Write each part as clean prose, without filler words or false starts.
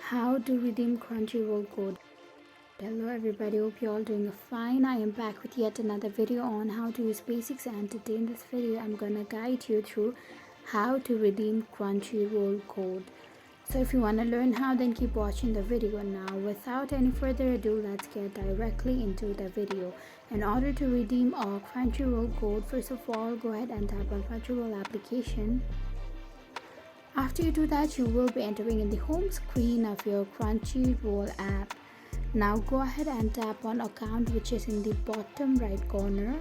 How to redeem Crunchyroll code. Hello everybody, hope you're all doing fine. I am back with yet another video on how to use basics and today in this video I'm gonna guide you through how to redeem Crunchyroll code. So if you want to learn how, then keep watching the video. Now without any further ado, let's get directly into the video. In order to redeem our Crunchyroll code, first of all go ahead and tap on Crunchyroll application. After you do that, you will be entering in the home screen of your Crunchyroll app. Now go ahead and tap on account, which is in the bottom right corner,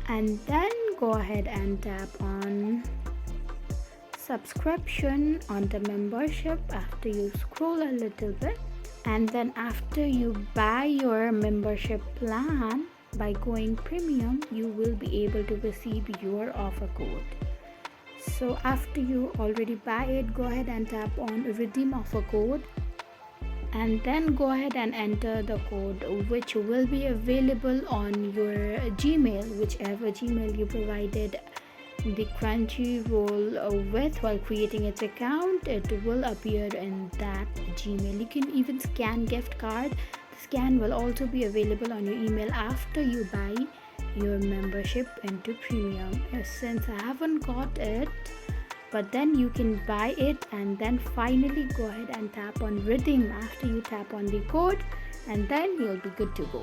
and then go ahead and tap on subscription on the membership after you scroll a little bit, and then after you buy your membership plan by going premium, you will be able to receive your offer code. So after you already buy it, go ahead and tap on redeem offer code and then go ahead and enter the code, which will be available on your Gmail, whichever Gmail you provided the Crunchyroll with while creating its account. It will appear in that Gmail. You can even scan gift card. The scan will also be available on your email after you buy your membership into premium. Since I haven't got it, but then you can buy it and then finally go ahead and tap on redeem after you tap on the code, and then you'll be good to go.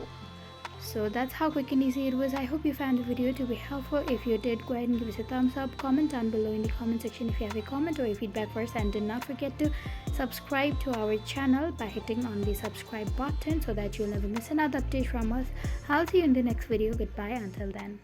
So that's how quick and easy it was. I hope you found the video to be helpful. If you did, go ahead and give us a thumbs up. Comment down below in the comment section if you have a comment or a feedback for us, and do not forget to subscribe to our channel by hitting on the subscribe button so that you'll never miss another update from us. I'll see you in the next video. Goodbye until then.